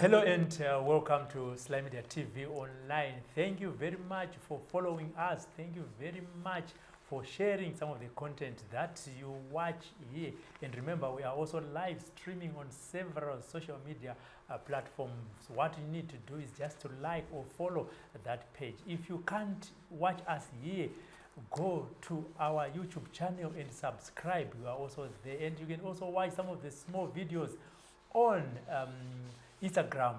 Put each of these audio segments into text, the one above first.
Hello and welcome to Sly Media TV online. Thank you very much for following us. Thank you very much for sharing some of the content that you watch here. And remember, we are also live streaming on several social media platforms. What you need to do is just to like or follow that page. If you can't watch us here, go to our YouTube channel and subscribe. We are also there. And you can also watch some of the small videos on Instagram,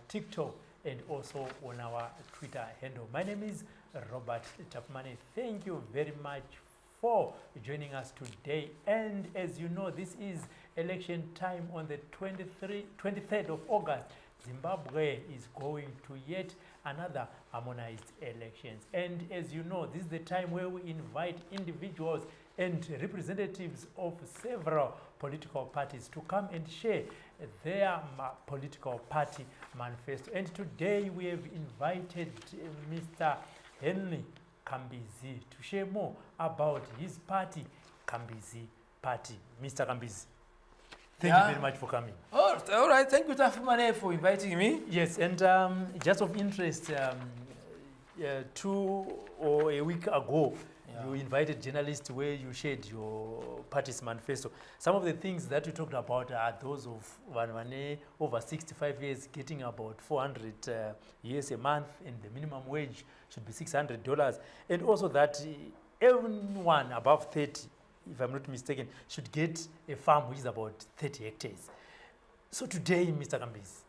TikTok, and also on our Twitter handle. My name is Robert Tapmane. Thank you very much for joining us today. And as you know, this is election time on the 23rd of August. Zimbabwe is going to yet another harmonized elections. And as you know, this is the time where we invite individuals and representatives of several political parties to come and share their political party manifesto. And today we have invited Mr. Henry Kambizi to share more about his party, Kambizi Party. Mr. Kambizi, thank you very much for coming. Oh, all right. Thank you, Tafumane, for inviting me. Yes, and just of interest, 2 or a week ago, you invited journalists where you shared your party's manifesto. Some of the things that you talked about are those of Wanwane over 65 years getting about 400 US a month, and the minimum wage should be $600. And also that everyone above 30, if I'm not mistaken, should get a farm which is about 30 hectares. So today, Mr. Kambizi,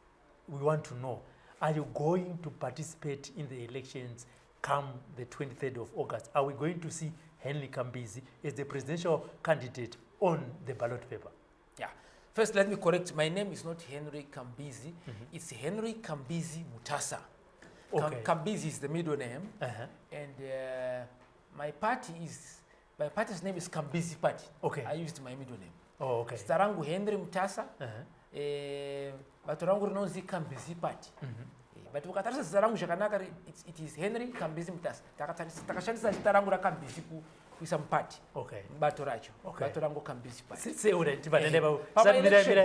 we want to know, are you going to participate in the elections come the 23rd of August? Are we going to see Henry Kambizi as the presidential candidate on the ballot paper? Yeah. First, let me correct. My name is not Henry Kambizi. It's Henry Kambizi Mutasa. Okay. Kambizi is the middle name. And my party's name is Kambizi Party. Okay. I used my middle name. Oh, okay. Starangu Henry Mutasa. Batorangu Rinonzi Kambizi Party. But ukatarisa zarangu shakanaka, it is Henry Kambizi Mutasa. Takashanisa zarangu ra Kambizi kuisa mpati. Okay. Batoracho. Okay. Batorangu Kambizi Party. Say ure tibanende ba.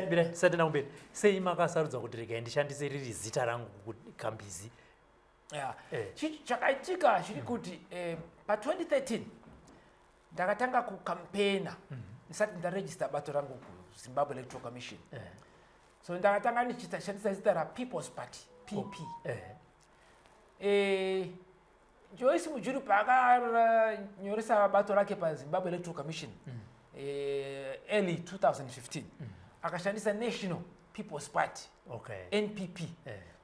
Mira sadena umbele. Say imakasarudza kuti rega ndishandise riri zita rangu Kambizi. Yeah. Chakaitika chiri kuti pa 2013 ndakatanga ku campaigna. Ndisati ndaregister bato rangu ku Zimbabwe Electoral Commission. So ndakatanga ndichishandisa zita ra People's Party. PP. Joyce Mujuru paka nyoresa bato lake pa Zimbabwe Electoral Commission early 2015. Akashandisa National People's Party. Okay. NPP.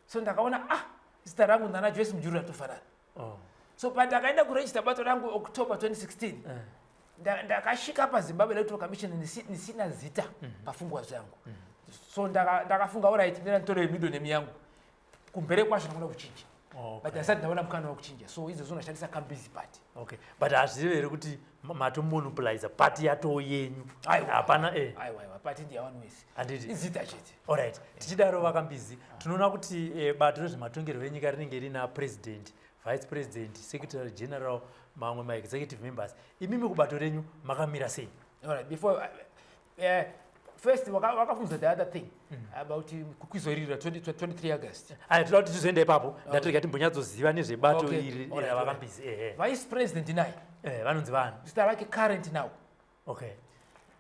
So ndakaona zita rangu ndana Joyce Mujuru atofanana. So pandakaenda kuregister bato rangu October 2016. Ndakashika pa Zimbabwe Electoral Commission nisina zita pafungwa zangu. So ndakafunga alright ndina ntore middle name yangu. Kumbere kwasho nakuna kuchinja. But I said ndaona mkana wa kuchinja. So izo zona shandisa Kambizi Party. Okay. But azivere kuti matomonopolize party yato yenyu. Hapana Aiwa party ndi one ways. Anditi. Izita chete. All right. Tichidaro vakambizi. Tunoona kuti bato rezvematongero enyika rinenge rina president, vice president, secretary general, mamwe ma executive members. Imimi kubato renyu makamira sei? All right. Before first, wakafunza the other thing about kukwizorira 23 August. Tinoda kuti tizoenda ipapo ndatirika timbonyatsoziva nezvebato iri raVakambizi. Vice President naye vanonzi vanhu. Zita rake current now. Okay.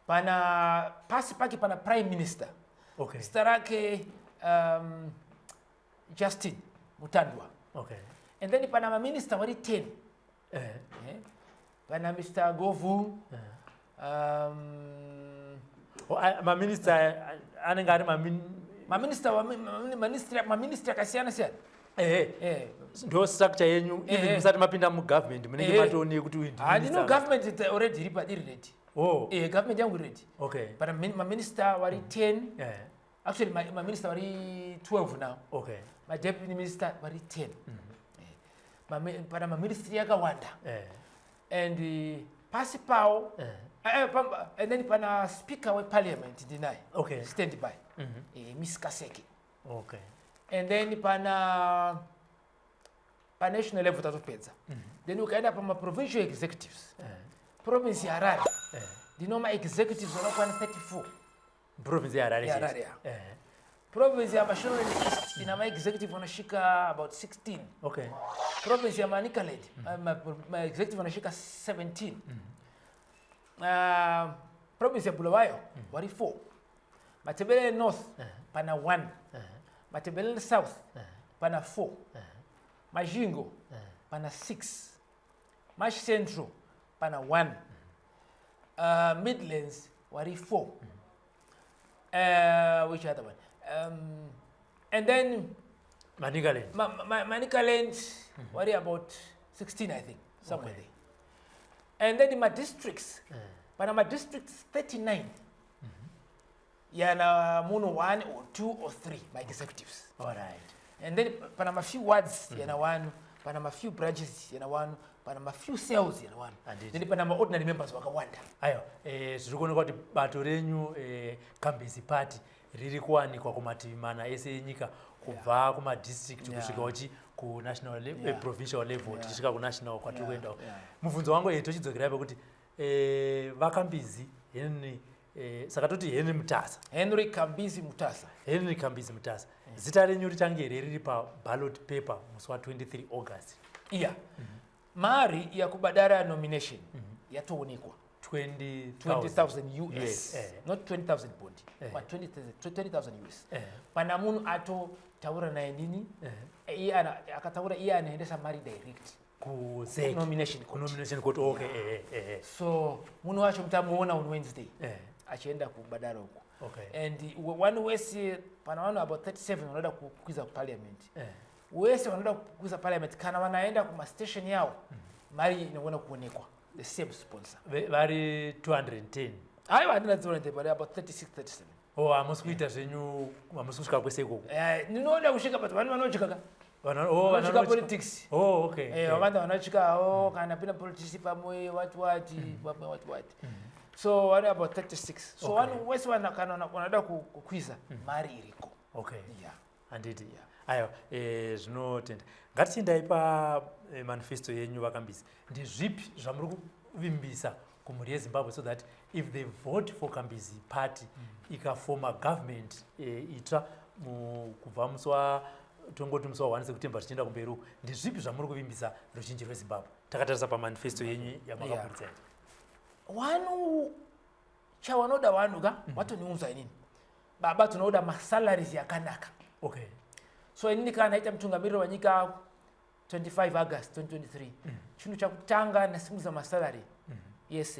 Pana pasi pake pana Prime Minister. Okay. Zita rake Justin Mutandwa. Okay. And then pana ma minister vari 10. Pana Mr. Govu. Maminister anenge ari maminister akasiyana siyana. Ndo structure yenyu even musati mapinda mugovernment munenge matoone kuti uyu ndino government is already ready. Government yangu ready. Okay. But maminister vari 10. Actually my minister vari 12 now. Okay. My deputy minister vari 10. Para maministry yakawanda. And pasi pawo and then pana speaker of parliament deny. Okay. Stand by. Miss Kaseke. Okay. And then pana national level tatopedza. Then you can have provincial executives. Province ya Harare. The normal executives are 34. Province ya Harare. Province ya Mashonaland East ina my executive wanashika about 16. Okay. Province ya Manicaland my executive wanashika 17. Province ya Bulawayo wari 4. Matebele North pana 1. Matebele South pana 4. Majingo pana 6. Mash Central pana 1. Midlands wari 4. Which other one? And then Manicaland. Manicaland wari about 16, I think, somewhere there. And then in my districts, pana my districts 39. Yana muno 1 or 2 or 3 my executives. All right. And then pana ma few wards yana 1, pana ma few branches yana 1, pana ma few cells yana 1. Then pana ma ordinary members wakawanda. Ayo, zvirikuona kuti bato renyu Kambizi party riri kuwanikwa kumativi mana ese enyika kubva kuma district kusvika uchi ku national level, provincial level, tichisvika ku national kwatiri kuendawo. Mubvunzo wangu tochidzokerai pekuti vaKambizi Henry saka toti Henry Mutasa. Henry Kambizi Mutasa. Henry Kambizi Mutasa. Zita renyu richange riri pa ballot paper musi wa 23 August. Iya. Mari ya kubadara nomination yatoonekwa 20,000 US. Not 20,000 bond. But 20,000 US. Pana munhu ato taura naye nini? Akataura iye anaendesa mari direct. Ku nomination court. Okay. So munhu wacho mtamuona on Wednesday. Achienda kubadara huko. Okay. And one wese pana wanu about 37 wanaenda kukwiza parliament. Wese wanaenda kukwiza parliament kana wanaenda kuma station yao. Mari inaona kuonekwa. The same sponsor. Vari 210. Ayo andina 210 but about 36 37. Oh, amusikuita zvenyu amuskusvika kwese ikoko. Ninoda kusvika but vanhu vanochika. Vanochika politics. Oh, okay. Vanhu vanochika kana pina politics pamwe what. So what about 36? So one wese wanada kukwiza mari iriko. Okay. Yeah. Anditi. Ayo, zvinotenda. Ngatichindai pa manifesto yenyu vaKambizi. Ndezvipi zvamuri kuvimbisa kumhuri yeZimbabwe so that if they vote for Kambizi party ikafoma government itsva kubva musi tongoti musi wa 1 September tichienda kumberi uko, ndezvipi zvamuri kuvimbisa ruzhinji rweZimbabwe takatarisa pamanifesto yenyu yamakaburitsa? Wanu chawanoda wanu ga watoniunza inini baba tunoda masalaries yakanaka. Okay. So inini kana ita mtungamiriro wa nyika 25 August 2023 chinhu chakutanga nasimuza masalary yes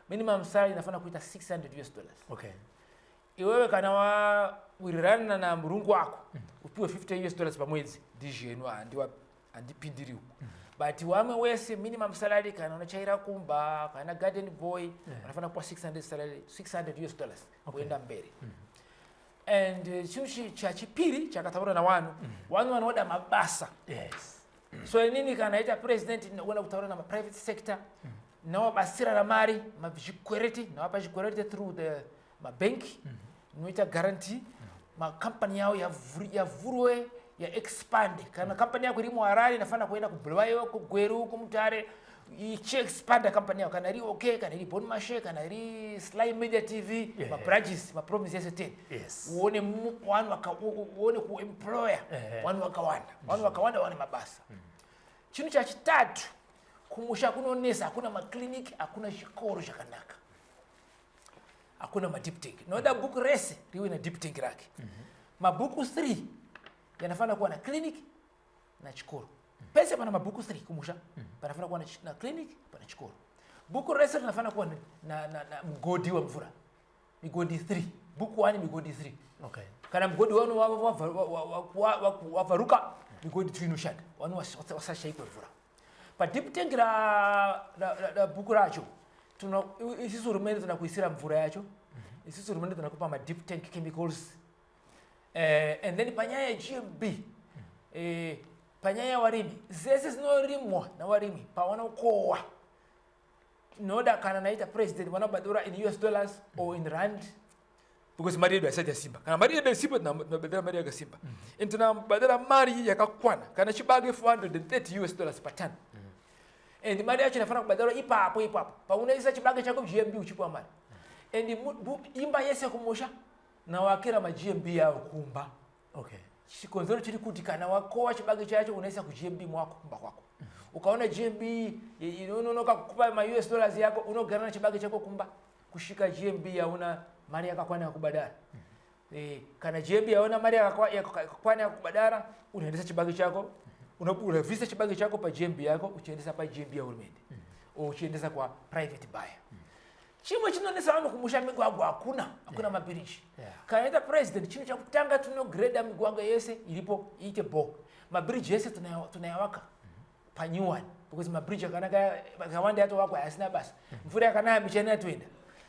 minimum salary inafana kuita $600. Okay. Iwewe kana wirirana na murungu wako upiwe $50 pamwedzi ndizvenu andipindiri huko. But wame wese minimum salary kana unachaira kumba kana garden boy unafana kuwa $600 kuenda mbele. And chinhu chachipiri chakataura na wanu vanoda mabasa. Yes. So nini kana ita president wala kutaura na private sector nawabasira na mari mazvikwereti nawapa zvikwereti through the bank noita guarantee company yao yavurwe ya expand kana company yako iri muHarare inafana kuenda kuBulawayo kuGweru kumutare expand company yako kana iri okay kana iri Bon Mashe kana iri Sly Media TV ma branches ma province yese 10. Yes. Uone uone ku employer wanu wakawanda wane mabasa. Chinhu chachitatu kumusha kunonesa hakuna makliniki hakuna chikoro chakanaka. Hakuna ma deep tank. Noda book rese riwe na deep tank rake. Mabuku 3 yanafana kuwa na clinic na chikoro. Pese pana mabuku 3 kumusha panafana kuwa na clinic pana chikoro. Buku rese linafana kuwa na mgodi wa mvura. Migodi 3. Buku 1 migodi 3. Okay. Kana mgodi wanu wavaruka migodi 3 inoshanda. Wanu wasashaikwa mvura. Pa deep tank la buku racho isi hurumende tunakuisira mvura yacho. Isi hurumende tunakupa ma deep tank chemicals. And then panyaya ya GMB panyaya ya warimi zese zinorimwa na warimi pawana ukowa noda kana naita president wanabadura in US dollars or in rand because mari yedu asaja simba kana mari yedu simba tunabadura mari ya simba tunabadura mari yakakwana kana chibage $430 per ton and mari yacho inafana kubadura ipapo pauna chibage chako GMB uchipwa mari and imba yese kumusha na wakira ma GMB yao kumba Okay. Chikonzero chiri kuti kana wakowa chibage chacho unaisa ku GMB mwako kumba kwako. Ukaona GMB inonoka kukupa ma US dollars yako unogara na chibage chako kumba kushika GMB yauna mali yakakwana kubadala. Kana GMB yaona mali yakakwana kubadala unaendesa chibage chako unavisa chibage chako pa GMB yako uchiendesa pa GMB ya urumende. Uchiendesa kwa private buyer. Chimwe chinonesa vanhu kumusha migwagwa hakuna mabiriji. Kana president chino chakutanga tunograde migwagwa yese ilipo iite bo. Mabiriji yese tunayawaka pa new one because mabiriji akanaka akawanda yato wako yasina basa. Mvura yakanaya michana yatoenda.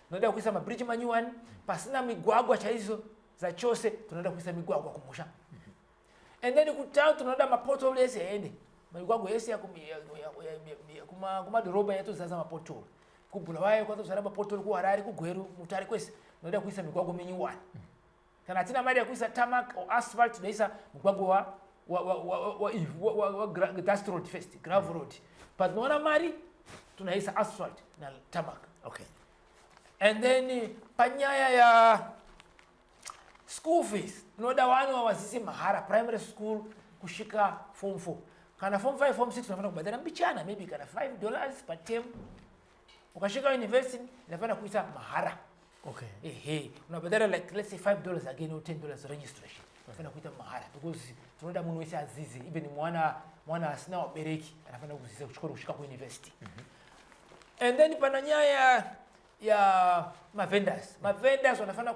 Tunoda kuisa mabiriji ma new one pasina migwagwa chaizo za chose tunoda kuisa migwagwa kumusha. And then kutao tunoda mapoto yese ende. Migwagwa yese ya kuma doroba yetu zaza mapoto. Kubulawayo kwa kusaraba portal ku Harare ku Gweru mutari kwese noda kuisa migwagwa minyuwani kana atina mali ya kuisa tarmac or asphalt tunaisa migwagwa wa dust road first gravel road but noona mali tunaisa asphalt na tarmac. Okay. And then panyaya ya school fees noda wanu wawasisi mahara primary school kushika form 4 kana form 5 form 6 tunafanya kubadala mbichana maybe kana $5 per term. Ukashika university inafanya kuisa mahara. Okay. Unabadala like let's say $5 again or $10 registration. Unafanya kuita mahara because tunaenda munhu wese azizi even mwana asina wabereki anafanya kuziza kushika ku university. And then pana nyaya ya vendors. Vendors wanafanya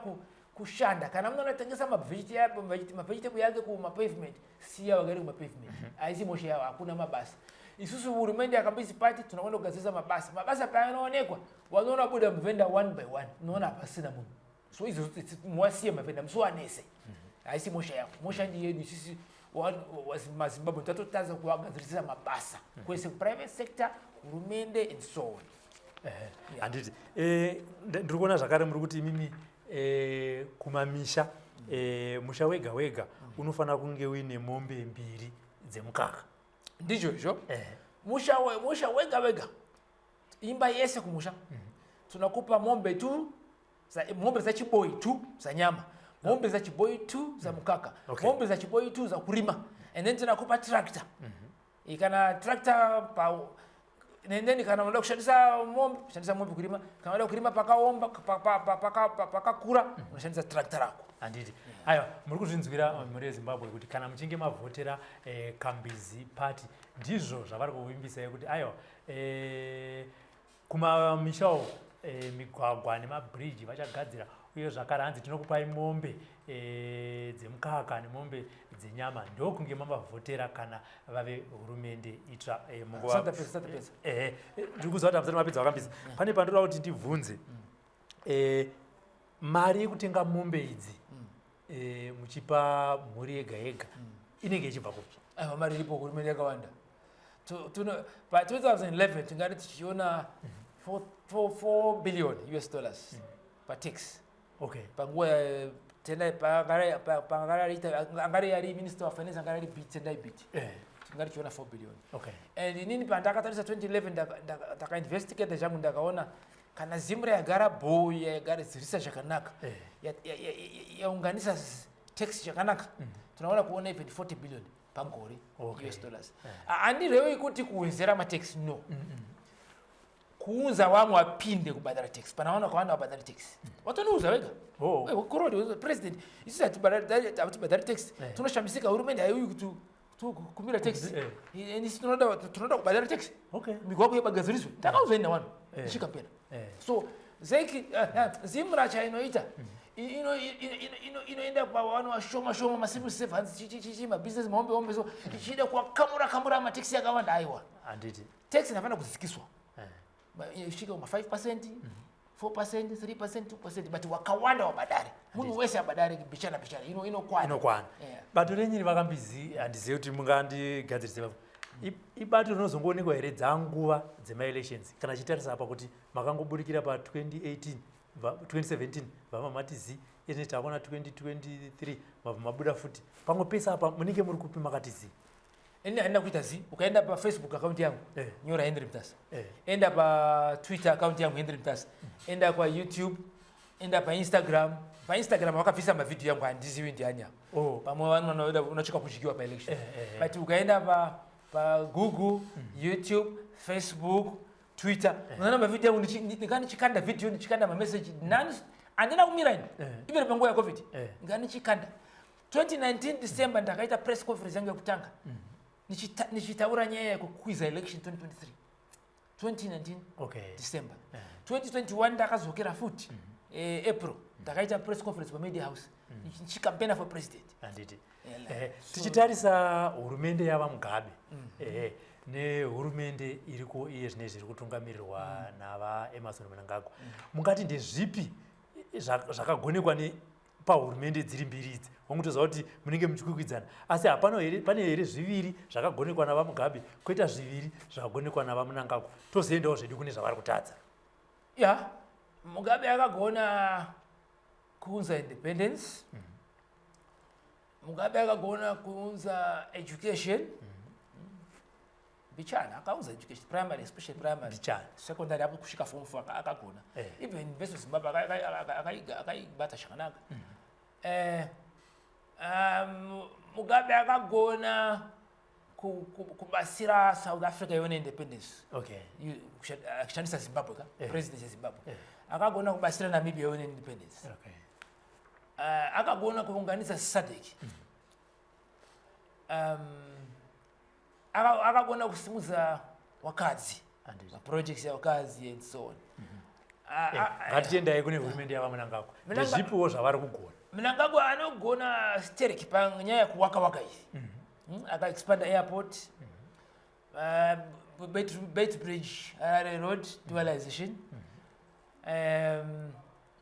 kushanda kana mtu anatengeza vegetable yake ku pavement si ya wagari ku pavement. Aizi moshe yao hakuna mabasi. Isusu urumende Kambizi party tunakwenda kugazeza mabasi. Mabasi yanaonekwa. Wanaona buda mvenda one by one. Unaona pasina mungu. So hizo mwasie mvenda mswanese. Aisi mosha yako. Mosha ndiye ni sisi wa Zimbabwe tutaanza kuwagazeza mabasa. Kwese private sector, urumende and so on. Anditi ndikuona zvakare muri kuti mimi kumamisha musha wega unofana kunge uine mombe mbiri dzemukaka. Ndicho hicho. Musha wega. Imba yese kumusha. Tunakupa mombe tu, mombe za chiboi tu za nyama. Mombe za chiboi tu za mukaka. Mombe za chiboi tu za kurima. And then tunakupa tractor. Ikana tractor pa and then kana unataka kushandisa mombe kurima. Kana unataka kurima pakaomba pakakura unashandisa tractor yako. Anditi. Ayo, muri kuzvinzwira muri Zimbabwe kuti kana muchinge mavhotera Kambizi party ndizvo zvavari kuvimbisa kuti ayo kumamishawo migwagwa nemabridge vachagadzira uye zvakare hanzi tinokupai mombe dzemukaka nemombe dzenyama ndokunge mamavhotera kana vave hurumende itsva munguva ndiri kuziva kuti hapusati mapedza Kambizi pane pandoda kuti ndibvunze mari yekutenga mombe idzi muchipa mhuri yega inenge ichibva kupi? Mari iripo hurumende yakawanda. Pa 2011 tingari tichiona $4 billion pa tax. Okay. Panguwa tenda angari yari minister of finance angari yari bit tenda bit. Tingari tichiona $4 billion. Okay. And inini pandakatarisa 2011 ndaka investigate zvangu ndakaona kana Zimbabwe yagara boy yagara zirisa zvakanaka yaunganisa tax zvakanaka tunaona kuona even $40 billion pangore US dollars. Andirewi kuti kuwezera matax no. Kuunza wamwe wapinde kubadala tax. Panaona kwa wana wabadala tax. Watoniuza wega. Korodi president isi atibadala tax. Tunashamisika hurumende hayo kumira tax. Nisi tunoda kubadala tax. Okay. Migwako yebagazirizwe. Takauza ina wanu. Shikampena. So zeki Zimbabwe chainoita inoenda kwa wanu washoma masimu servants chichi business maombe so ichida kwa kamura mataxi yakawanda aiwa. Anditi. Tax inafana kuzikiswa. Ishika 5%, 4%, 3%, 2% but wakawanda wabadari. Munhu wese abadari bichana inokwana. Bato renyini vakambizi handizivi kuti mungandigadzirise ibato rinozongoonekwa here dzanguva dzema-elections kana chitarisa apa kuti makangoburikira pa 2017 vama matizi ene takuona 2023 vabva mabuda futi pamwe pesa apa munenge muri kupi makatizi enda kuita zi ukaenda pa Facebook account yangu nyora Henry Mtasa enda pa Twitter account yangu Henry Mtasa enda kwa YouTube enda paInstagram wakabvisa mavidhiyo yangu handizivi ndiani apo pamwe vanhu unotsvika kudyiwa paelection but ukaenda paGoogle, YouTube, Facebook, Twitter unaona mavidhiyo yangu ndichikanda video ndichikanda mameseji handina kumira ini iviri panguva yaCovid ndichikanda 2019 December ndakaita press conference yangu yekutanga nichitaura nyaya yekukwiza election 2023 2019 December 2021 ndakazokera futi April ndakaita press conference paMedia House nichikampena for president tichitarisa hurumende yava Mugabe nehurumende iriko iye zvinezvi iri kutungamirirwa navaEmmerson Mnangagwa mungati ndezvipi zvakagonekwa pahurumende dziri mbiri idzi vangutoziva kuti munenge muchikwikwidzana asi pane here zviviri zvakagonekwa navaMugabe koita zviviri zvakagonekwa navaMnangagwa tozoendawo zvedu kune zvavari kutadza Mugabe akagona kuunza independence Mugabe akagona kuunza education bichana akaunza education primary especially primary bichana secondary apo kusvika form 4 akagona even University of Zimbabwe akaibata zvakanaka Mugabe akagona kubatsira South Africa yone independence achishandisa Zimbabwe president yeZimbabwe akagona kubatsira Namibia yone independence akagona kuunganidza SADC akagona kusimudza wakadzi projects yawakadzi and so on ngatiendai kune hurumende yavaMnangagwa ndezvipiwo zvavari kugona Mnangagwa anogona stereki panyaya yekuwaka izvi akaexpanda airport Beit Bridge road dualization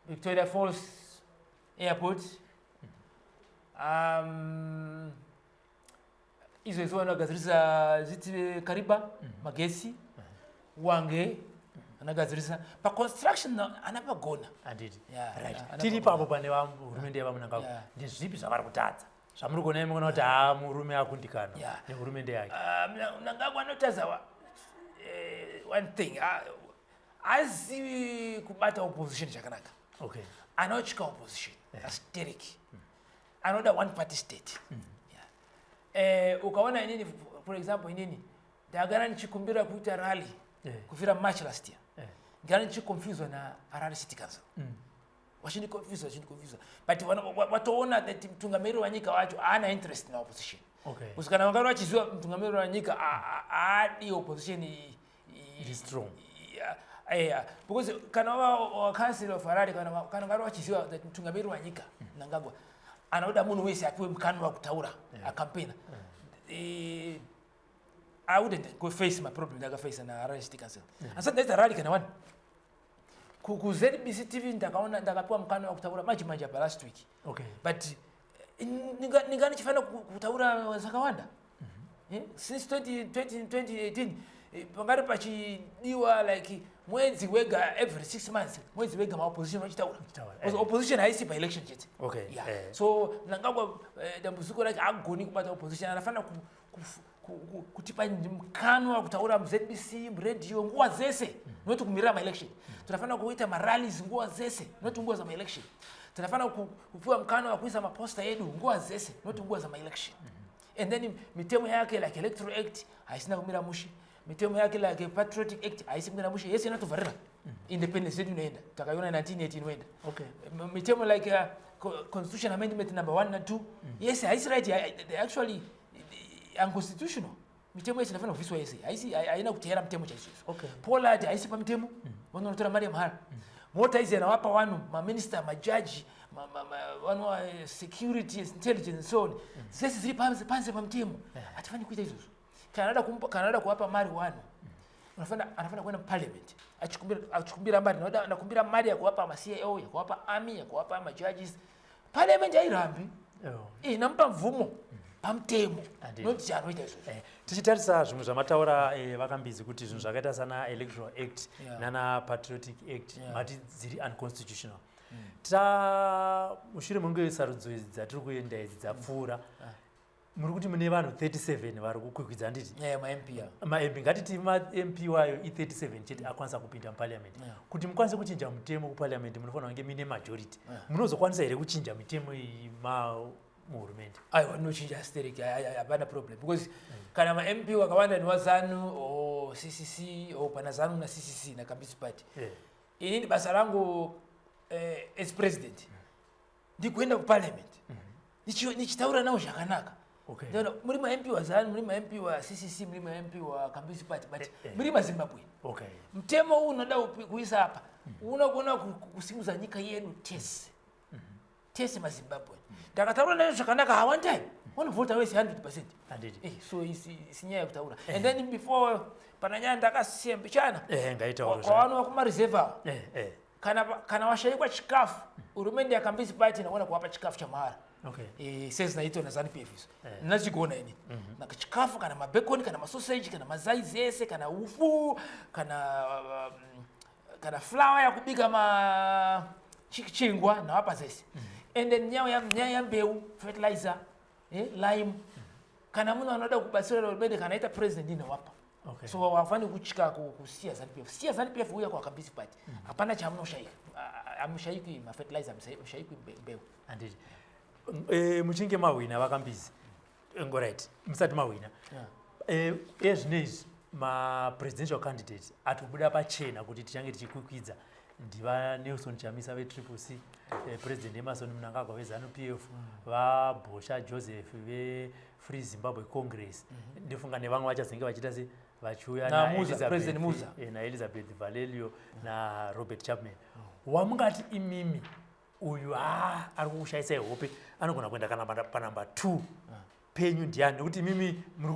Victoria Falls airport izvo vanogadzirisa zviti Kariba magesi Wange anagadzirisa paconstruction anapagona tiri papo pane hurumende yavaMnangagwa ndezvipi zvavari kutadza zvamuri kuona imuona kuti murume akundikana nehurumende yake Mnangagwa anotadza one thing azivi kubata opposition zvakanaka anotyika opposition astereki anoda one party state ukaona inini for example inini ndagara ndichikumbira kuita rally kufira March last year ndagara ndichiconfuswa naHarare City Council wachindiconfusa but watoona that mtungamiriri wanyika wacho haana interest na opposition because kana vangari vachiziva mtungamiriri wanyika haadi opposition strong because kana wakansila of Harare kana vari vachiziva that mtungamiriri wanyika Mnangagwa anoda munhu wese apiwe mukana wakutaura akampena I wouldn't go face my problem ndakaface naHarare City Council asi ndaita rally kana one kuZBC TV ndakapiwa mukana wakutaura manje apa last week but ninga nichifanira kutaura zvakawanda since 2018 pangari pachidiwa like mwedzi wega every 6 months mwedzi wega maopposition vachitaura because opposition haisi paelection chete so Mnangagwa dambudziko rake agoni kubata opposition anafanira kutipa mukana wakutaura muZBC muradio nguva dzese noti kumirira maelection tunafanira kuita marallies nguva dzese noti nguva dzamaelection tunafanira kupiwa mukana wakuisa maposta edu nguva dzese noti nguva dzamaelection and then mitemo yake like Electoral Act haisina kumira mushe mitemo yake like Patriotic Act haisi kumira mushe yese inotovharira independence yedu inoenda takaiona 1918 inoenda mitemo like Constitution Amendment number 1 na 2 yese haisi right they actually unconstitutional mitemo yese inafana kubviswa yese haina kutera mitemo chaizvo Pollard haisi pamutemo vanotora mari yamahara mota izi anawapa vanhu maminister majaji vanhu security intelligence so on zese ziri panze pamutemo hatifani kuita izvozvo kana anoda kuvapa mari vanhu anafana kuenda muparliament achikumbira mari ndakumbira mari yakuvapa maCIO yakuvapa army yakuvapa majudges parliament hairambi namupa mvumo pamutemo noti anoita izvozvo tichitarisa zvimwe zvamataura vakambizi kuti zvinhu zvakaita sana Electoral Act nana Patriotic Act mati dziri unconstitutional mushure munge sarudzo idzi dzatiri kuenda idzi dzapfuura muri kuti mune vanhu 37 vari kukwikwidza nditi ma-MP ngatiti ma-MP wayo i37 chete akwanisa kupinda muparliament kuti mukwanise kuchinja mutemo kuparliament munofanira kunge mine majority munozokwanisa here kuchinja mitemo iyi muhurumende aiwa ndinochinja asteriki hapana problem because kana ma-MP wakawanda niwazanu o CCC o pana zanu na CCC na Kambizi party inini basa rangu as president ndikuenda kuparliament nichitaura nawo zvakanaka muri ma-MP wazanu muri ma-MP wa CCC muri ma-MP wa Kambizi party but muri maZimbabwean mtemo huu unoda kuisa hapa unogona kusimudza nyika yedu tese maZimbabwean ndakataura nayo zvakanaka hawandai vanovhota wese 100%. So isinyaya yekutaura and then before pana nyaya ndakasembichana kwavanova kumareserve awo kana washayikwa chikafu hurumende yaKambizi party inogona kuwapa chikafu chamahara sezi naito naZANU-PF iso nachigona ini chikafu kana mabekoni kana masoseji kana mazaizi ese kana ufu kana flour yakubika chingwa nawapa zese and then nyaya yambeu fertilizer lime kana munhu anoda kubatsira hurumende kana ita president inowapa so wafani kuchika kusiya ZANU-PF uya kwaKambizi party hapana chamunoshayika amushayiki mafertilizer amushayiki mbeu anditi muchinge mahwina vaKambizi ngoright musati mahwina ezvinezvi ma-presidential candidates atobuda pachena kuti tichange tichikwikwidza ndiva Nelson Chamisa ve-Triple C, President Emerson Mnangagwa ve-ZANU-PF, vaBhosha Joseph ve-Free Zimbabwe Congress, ndifunga nevamwe vachazenge vachita se vachiuya na Elizabeth Valelio na Robert Chapman. Wamungati imimi uyu ari kushayisa hope anogona kuenda kana pa number 2 penyu ndiani kuti imimi muri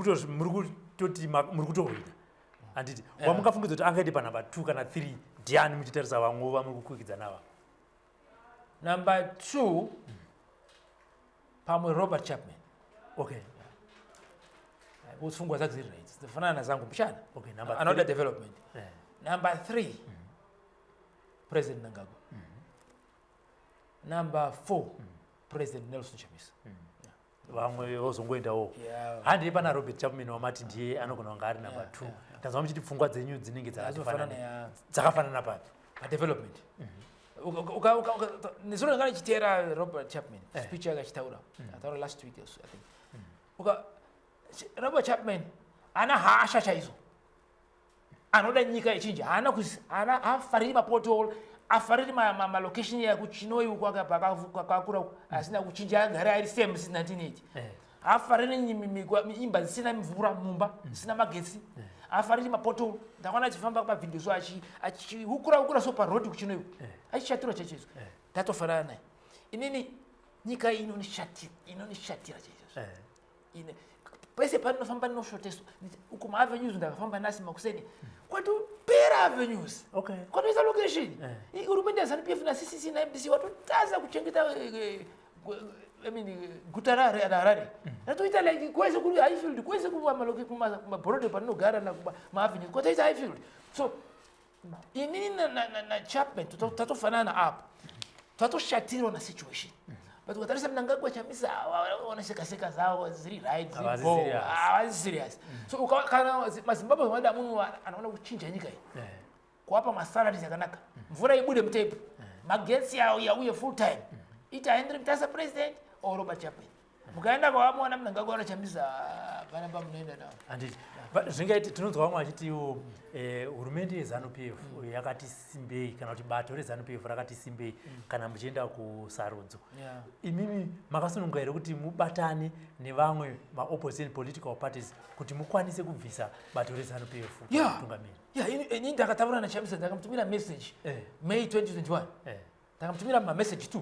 kutohwina anditi wamungafungidza kuti angaite pa number 2 kana 3 ndiani muchitarisa vamwe vamuri kukwikidza nava number 2 pamwe Robert Chapman usifungwa zake ziri right zifanana na zangu mshana anoda development number 3 President Mnangagwa number 4 President Nelson Chamisa vamwe vozongoendawo handi pana Robert Chapman wamati ndiye anogona kunge ari number 2 tazama muchiti pfungwa dzenyu dzinenge dzakafanana papi padevelopment nezuro ngana chitera Robert Chapman speech yake achitaura ataura last week I think Robert Chapman ana hasha chaizo anoda nyika ichinja ana afariri maportal afariri location ya kuchinoi ukwaka pakakura asina kuchinja agara ari same since 1980 afariri imba zisina mvura mumba zisina magetsi afariri maportal ndakwana achifamba pa video so hukura so pa road kuchinoi achichatura chechezo tatofanana naye inini nyika inonishatira chechezo ine pese panofamba noshoteswa ukuma avenues ndakafamba nasi makuseni kwatopera avenues kwatoisa location hurumende yaZANU-PF na CCC na MDC watotaza kuchengeta guta Harare natoita like kwese kuri Highfield kwese kumabhorode paninogara na maavenues kwatoita Highfield so inini na Chapman tatofanana apa tatoshatirwa na situation but ukatarisa Mnangagwa Chamisa wanashekaseka zao ziri right ziri serious so kana maZimbabwe wanda munhu anaona kuchinja nyika hii kuwapa masalaries yakanaka mvura ibude mtepu magetsi yao yauye full time itaendere mtasa president or Robert Chapman mukaenda kwa wamwe Mnangagwa na Chamisa panapa munoenda nao anditi zvingaiti tinonzwa vamwe vachiti hurumende yeZANU-PF yakati simbei kana kuti bato reZANU-PF rakati simbei kana muchienda kusarudzo imimi makasununga here kuti mubatane nevamwe ma-opposition political parties kuti mukwanise kubvisa bato reZANU-PF kutungamiri ini ndakataura na Chamisa ndakamutumira message May 2021 ndakamutumira message 2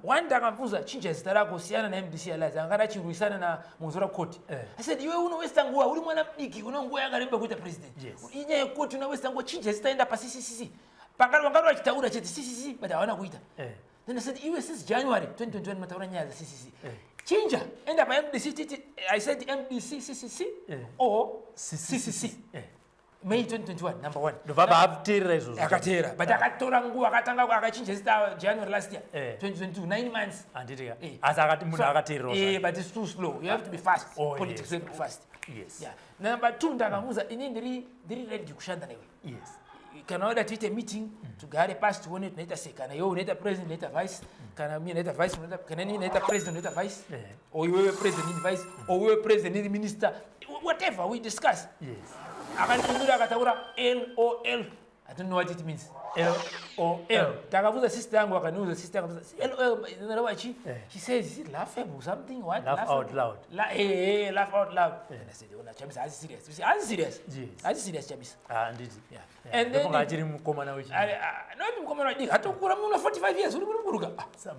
one ndakamubvunza chinja zita rako siyana na MDC Alliance angana achirwisana na Muzora Court I said iwe unowesta nguwa uri mwana mdiki una nguwa yakaremba kuita president inyaya yekuti unowesta nguwa chinja zita enda pa CCC pangaro vachitaura chete CCC but hawana kuita then I said iwe since January 2021 mataura nyaya za CCC chinja enda pa MDC I said MDC CCC or CCC May 2021 number 1 ndobva ateerera izvozvo akateera but akatora nguva akatanga akachinja zita January last year 2022 9 months handiti asi munhu akateerera but it's too slow you have to be fast politics have to be fast yes number 2 ndakamuudza ini ndiri ready kushanda newe yes kana wada tiite meeting tugare pasi tione tunoita sei kana iwe unoita president unoita vice kana mimi naita vice kana nini naita president unoita vice or iwewe president ni vice or iwewe president ni minister whatever we discuss yes akanikumbira akataura LOL I don't know what it means LOL takavuza sister yangu akaniuza sister yangu LOL inaelewa chi she says is it laughable something what laugh out loud laugh out loud and I said ona Chamisa as serious you see as serious yes as serious Chamisa nditi and then ngachiri mukomana wechi no mukomana wadi hatokura munhu 45 years uri kuruka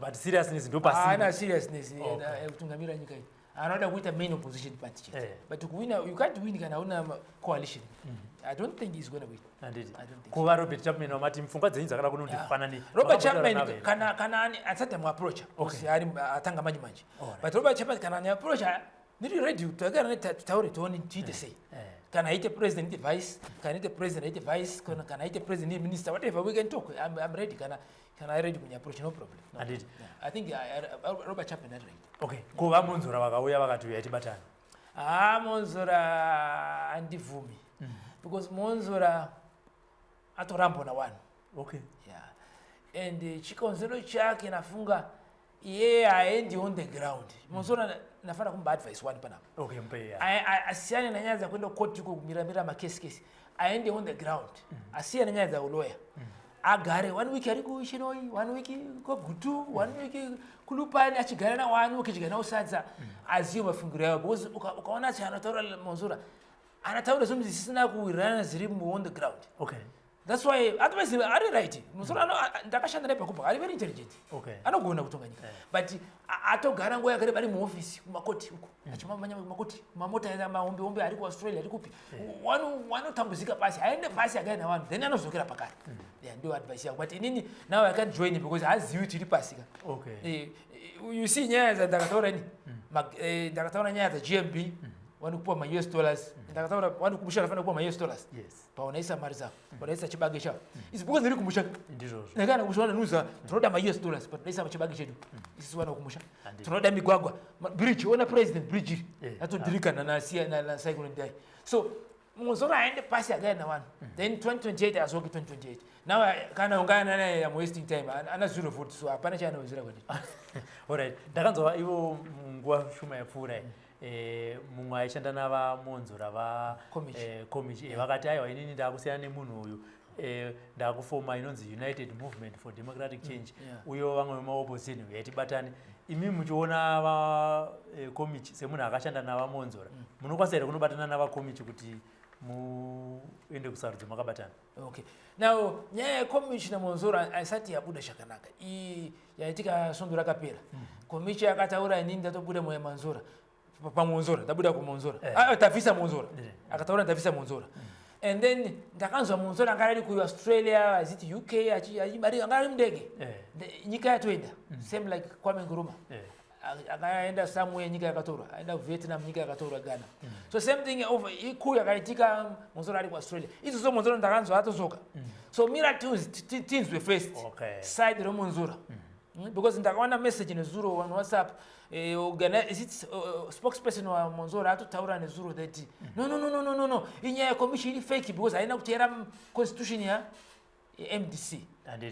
but seriousness ndo pasi na seriousness kutungamira nyika hii anoda kuita main opposition party but kuwina you can't win kana una coalition I don't think he's going to win handiti kuva Robert Chapman wamati mfunga dzenyu dzakada kunondifanani Robert Chapman kana asati mu approach ari atanga manje but Robert Chapman kana ni approach ndiri ready to tauri tuone tiite sei kana ite president ite vice kana ite president ite vice kana ite president minister whatever we can talk I'm ready kana ready to approach no problem handiti I think Robert Chapman is ready okay kuva Monzora vakauya vakati yatibatana Monzora andivumi because Monzora atorambo na wanu okay and chikonzero chake nafunga aendi on the ground Monzora nafana kumba advice one pana okay mpe asiyane na nyaya za kwenda court kumiramira makesi aende on the ground asiyane na nyaya za lawyer agare 1 week ari kuishinoi 1 week ko gutu 1 week kulupani achigara na 1 week chigana usadza aziyo mafungiro yawo because ukaona cha anataura Monzora anataura zomwe zisina kuwirana ziri on the ground okay that's why otherwise ari right Monzora ndakashanda naye pakupa ari very intelligent okay anogona kutonga nyika but atogara ngoya kare bari mu office kumakoti huko achimamanya kumakoti mamota ya mahombe ari ku Australia ari kupi wanotambuzika pasi aende pasi againa na vanhu then anozokera pakati ndio advice yangu but inini now I can't join because haziwi tiri pasi ka okay you see nyaya za ndakataura ni ndakataura nyaya za GMB wanokupa ma US dollars ndakataura wanokumbusha nafana kupa ma US dollars yes paonaisa mari zako paonaisa chibage chako is because ndiri kumbusha ndizvo nakana kushona nuza tunoda ma US dollars but naisa chibage chedu isi wanokumbusha tunoda migwagwa bridge ona president bridge atodirikana na sia na cycle ndai so Monzora aende pasi again na one then 2028 azoki 2028 now kana ungana naye am wasting time ana zero vote so hapana chana wezira kwandi alright ndakanzwa ivo nguva shuma yapfuura mumwe aishanda nava Monzora va komichi vakati aiwa inini ndakusiyana nemunhu uyu ndakufoma inonzi United Movement for Democratic Change uyo vamwe vemaopposition yatibatane imi muchiona va komichi semunhu akashanda nava Monzora munokwanisa here kunobatana nava komichi kuti muende kusarudza makabatana okay now nyaya komichi na Monzora asati yabuda shakanaka yaitika sondo rakapera komichi akataura inini ndatobuda moya Monzora pa Monzora ndabuda ku Monzora tafisa Monzora akataura tafisa Monzora and then ndakanzwa Monzora angarari ku Australia aziti UK achibari angarari mndege nyika yatoenda same like Kwame Nkrumah akaenda somewhere nyika yakatorwa aenda Vietnam nyika yakatorwa Ghana so same thing over ikuya kaitika Monzora ari ku Australia izo so Monzora ndakanzwa atozoka so mira things were first side ro Monzora because ndakaona message nezuro on WhatsApp is it spokesperson wa Monzora atotaura nezuro that no inyaya commission ili fake because haina kutera constitution ya MDC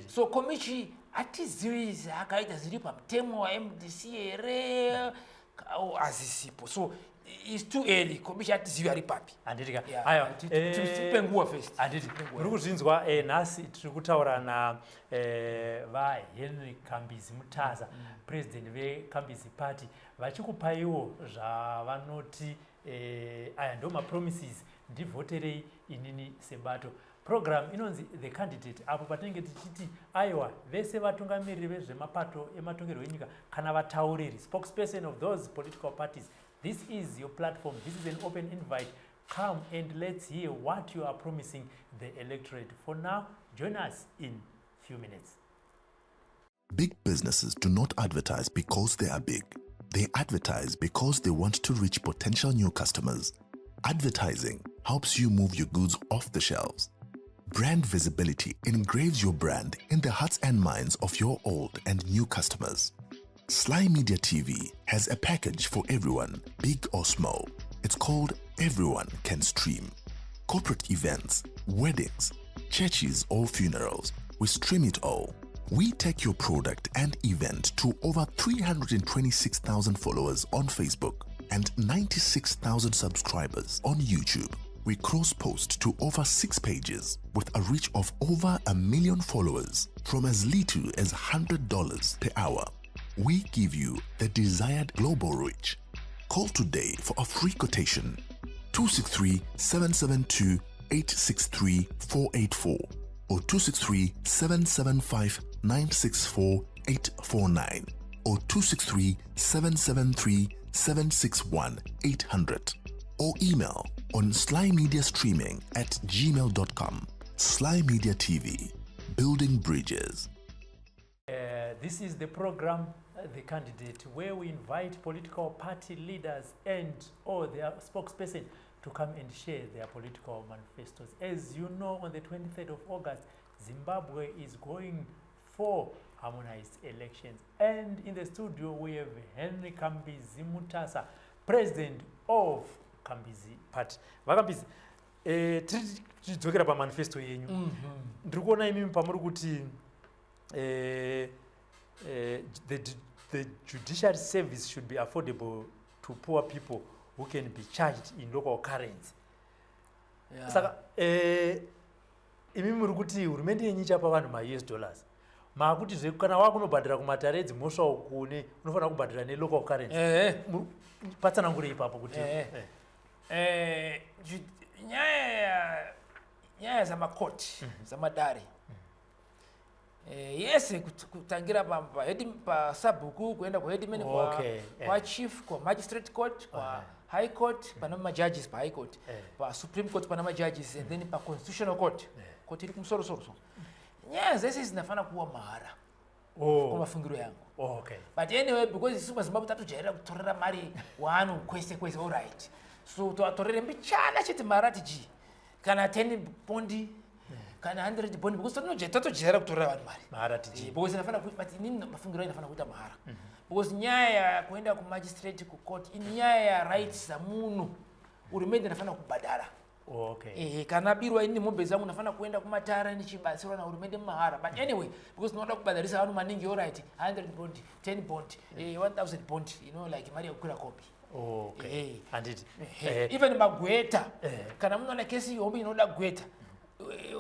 so commission atiziwi akaita ziri pamtemo wa MDC ere azisipo so it's too early commission atiziwi ari papi anditika aiwa tipenguwa first anditi muri kuzvinzwa nhasi tiri kutaura na va Henry Kambizi Mutaza president ve Kambizi party vachikupaiwo zvavanoti aya ndo mapromises ndivoterei inini sebato program inonzi the candidate apo patinenge tichiti aiwa vese vatungamiriri vezvemapato ematongerwo enyika kana vatauriri spokesperson of those political parties this is your platform this is an open invite come and let's hear what you are promising the electorate for now join us in few minutes. Big businesses do not advertise because they are big. They advertise because they want to reach potential new customers. Advertising helps you move your goods off the shelves. Brand visibility engraves your brand in the hearts and minds of your old and new customers. SlyMedia TV has a package for everyone, big or small. It's called Everyone Can Stream. Corporate events, weddings, churches or funerals, we stream it all. We take your product and event to over 326,000 followers on Facebook and 96,000 subscribers on YouTube. We cross-post to over 6 pages with a reach of over 1 million followers from as little as $100 per hour. We give you the desired global reach. Call today for a free quotation. 263-772-863-484 or 263-775-964-849 or 263-773-761-800 or email on slymediastreaming@gmail.com. Sly Media TV, building bridges. This is the program, The Candidate, where we invite political party leaders and or their spokesperson to come and share their political manifestos. As you know, on the 23rd of August, Zimbabwe is going for harmonized elections. And in the studio, we have Henry Kambizi Mutasa, president of Kambizi Party. Vakambizi, tidzokera pa manifesto yenyu. Ndiri kuona imi pamuri kuti the judiciary service should be affordable to poor people who can be charged in local currency. Yeah. Saka imi muri kuti hurumende yenyu ichapa vanhu ma$. Maakuti zve kana wakunobhadhira kumatare edzimhosva ukune unofanira kubhadhira nelocal currency. Patsanangure ipapo kuti nyaya zamakoti zamadare yese kutangira pasabhuku kuenda kuheadman kwa chief kwa magistrate court kwa high court pana majudges pa high court pa supreme court pana majudges and then pa constitutional court court iri kumusoro nyaya zese zinafana kuwa mahara kwa mafungiro yangu. But anyway, because isupa Zimbabwe tatojaira kutorera mari wanu kwese all right, so toatorere mbichana chiti mara tiji kana 10 pondi kana 100 pondi because tatojaira kutorera vanhu mari mahara tiji because inafana kuti but nini mafungiro inafana kuita mahara because nyaya kuenda ku magistrate ku court in nyaya rights za munhu hurumende inafana kubhadhara. Kana birwa ini mombe zangu nafana kuenda kumatara nichibatsirwa na hurumende mahara. But anyway, because noda kubhadharisa vanhu maningi all right, 100 pound, 10 pound, 1000 pound, you know, like mari yakukura kopi. And it even magweta kana munhu ana kesi yombi inoda gweta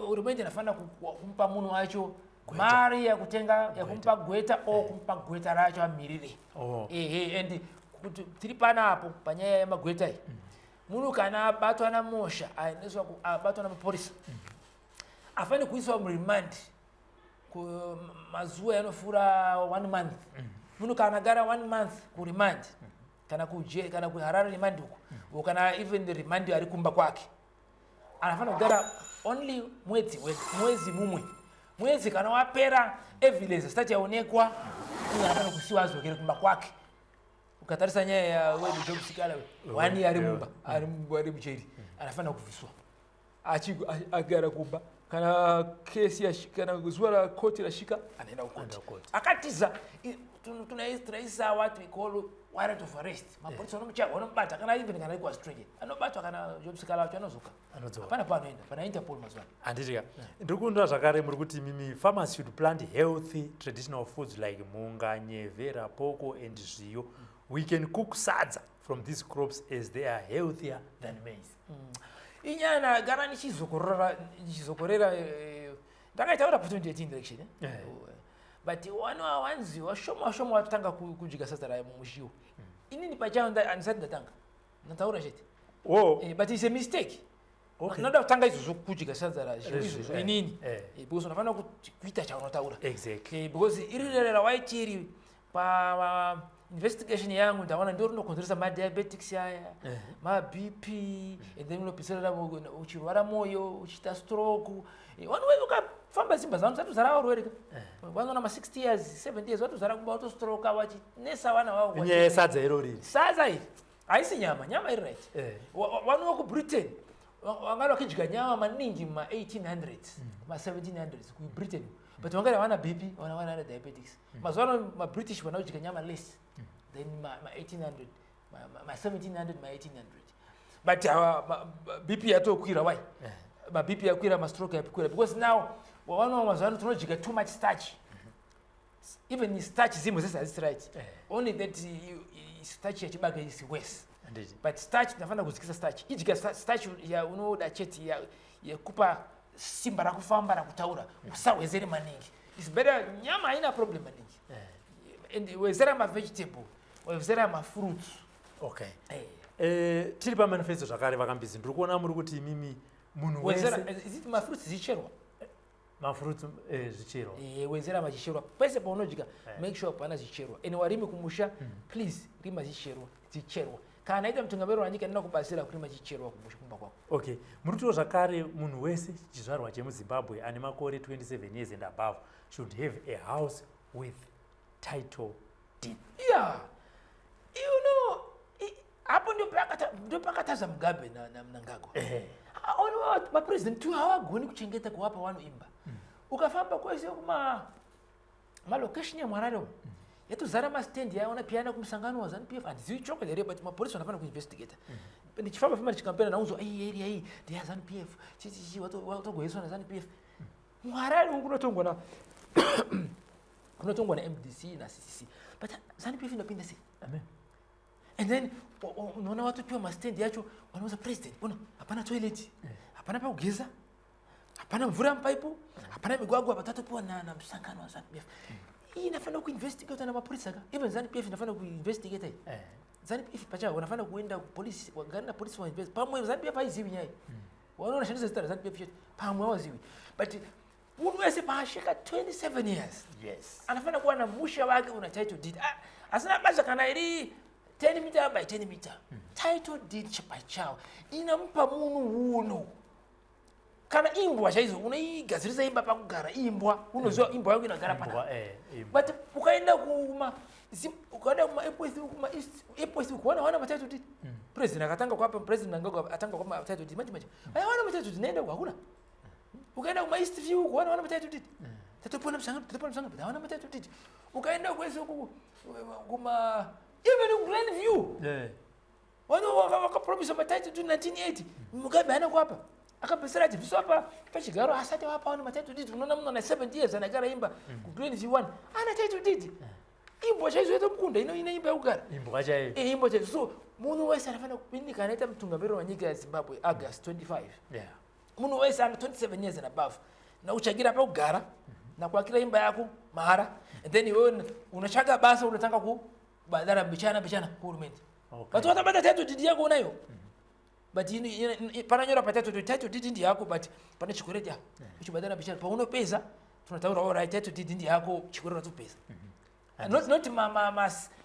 hurumende inafana kumpa munhu wacho mari yakutenga yakumpa gweta o kumpa gweta racho amirire. And kuti tiri panapo panyaya yamagweta iyi munhu kana abatwa na mosha aendeswa abatwa na mapolisa afane kuiswa remand ku mazuva yanofura 1 month. Munhu kana gara 1 month ku remand kana ku jail kana ku Harare remand uko kana even the remand ari kumba kwake anafana kugara only mwezi mumwe. Mwezi kana wapera evidence stati yaonekwa anafana kusiwa azokere kumba kwake. Ukatarisa nyaya ya wewe job sikala 1 year ari mcheri anafana kuviswa agara kumba kana kesi ya kana zuwa koti la shika anaenda kukoti akatiza tunaisa watu ikolo warrant of arrest mapolisi wanomuchaga wanombata kana even kana iko Australia anobatwa kana job sikala wacho anozoka hapana panoenda pana Interpol mazwana anditika ndikundwa zvakare muri kuti mimi farmers should plant healthy traditional foods like munga, nyevera, poko and zviyo. We can cook sadza from these crops as they are healthier than maize. Inyana gara nichizokorera ndakaitaura pa 2018 election but wanzi washoma watanga kujika sadza ra mushiwo inini pachayo anisati ndatanga nataura chete but it's a mistake. Noda kutanga izo kujika sadza ra izvo inini because unafana kuita chaunotaura because irirera waitiri pa investigation yangu ndaona ndio rinokonzeresa ma diabetics yaya ma BP and then unopisira uchirwara moyo uchita stroke wanu wewe ukafamba Zimba zangu zatu zara urwere wanu na 60 years 70 years watu zara kuba auto stroke wachi nesa wana wao nye sadza irori sadza iri Haisi nyama iri right. Wanu waku Britain wangalo wakidya nyama maningi ma 1800s, ma 1700s ku Britain. But wangalo wana BP, wana diabetics. Mazwana ma British wanadya nyama less than ma 1800, ma 1700, ma 1800. But BP yato kuira why? Ma BP yakwira, ma stroke yakwira, because now wana mazwana tunodya too much starch. Even in starch zimo is right. Only that starch yachibaga is worse. But starch nafana kuzikisa starch. Idya starch ya unoda cheti ya kupa simba la kufamba na kutaura. Usawezere maningi. It's better nyama haina problem maningi. And wezera ma vegetable, wezera ma fruits. Okay. Tiri pa manifesto zvakare vakambizi ndiri kuona muri kuti mimi munhu wese is it ma fruits zicherwa? Ma fruits zicherwa. Wezera machicherwa. Pese paunodya make sure pana zicherwa. And warimi kumusha please rima zicherwa. Kana ita mtungamiro wanyika nina kubasira kurima chicherwa kumba kwako. Okay. Murutiwo zvakare munhu wese chizvarwa chemuZimbabwe ane makore 27 years and above should have a house with title deed. Yeah. You know, hapo ndio pakataza Mugabe na Mnangagwa. Ono ma president tu hawagoni kuchengeta kuwapa wanu imba. Ukafamba kwese kuma location ya Mwararo. Yetu zara ma stand yaona piana kumsangano wa ZANU-PF and zichoka there but ma police wanafanya kuinvestigate. Nichifamba fama chikampeni na uzo hii area hii dia ZANU-PF. Chichi watu goyeswa na ZANU-PF. Mwararo kunatongwa na MDC na CCC. But ZANU-PF inapinda si. Amen. And then unaona watu pia ma stand yacho wanauza president. Bona hapana toilet. Hapana pa kugeza. Hapana mvura mpaipu. Hapana migwagwa batatu pia na msangano wa ZANU-PF. Hii inafanya kuinvestigate na mapolisi aka. Even ZANU-PF inafanya kuinvestigate. ZANU-PF pacha wanafanya kuenda polisi, wagana polisi wa invest. Pamwe ZANU-PF haiziwi nyai. Wanaona shanisa zitara ZANU-PF pamwe hawaziwi. But mtu wese pashika 27 years. Yes. Anafanya kuwa na musha wake una title deed. Asana basa kana ili 10 meter by 10 meter. Title deed chapachao. Inampa munu uno. Kana imbwa chaizo unaigaziriza imba pa kugara imbwa unoziwa imbwa yangu inagara pana. But ukaenda kuma east kuona wana matatu dit. President akatanga kwa hapa president Mnangagwa atanga kwa matatu dit maji. Wana matatu dit naenda kwa hakuna. Ukaenda kuma east view kuona wana matatu dit. Tatopona msanga wana matatu dit. Ukaenda kwese kuma even Grand View. Wana wakapromise matatu dit 1980. Mugabe ana kwa hapa. Akapesera ati viso hapa pachigaro asate hapa wana matatu dit. Unaona mno na 70 years anagara imba ku Grand View 1. Ana title dit. Imbo chaizo yeto mkunda ina imba ugara. Imbo chaizo. Imbo chaizo. So munhu wese anafana kupindika anaita mtungamiro wa nyika ya Zimbabwe August 25. Yeah. Munhu wese ana 27 years and above. Na uchagira pa ugara na kuakira imba yako mahara. And then wewe unachaga basa unataka ku badala bichana hurumenti. Okay. But what about title deed yako unayo? But pananyora title deed ndi yako but pana chikoreti yako. Uchibadala bichana pa unopeza tunataura all right title deed ndi yako chikoreti tupeza. Not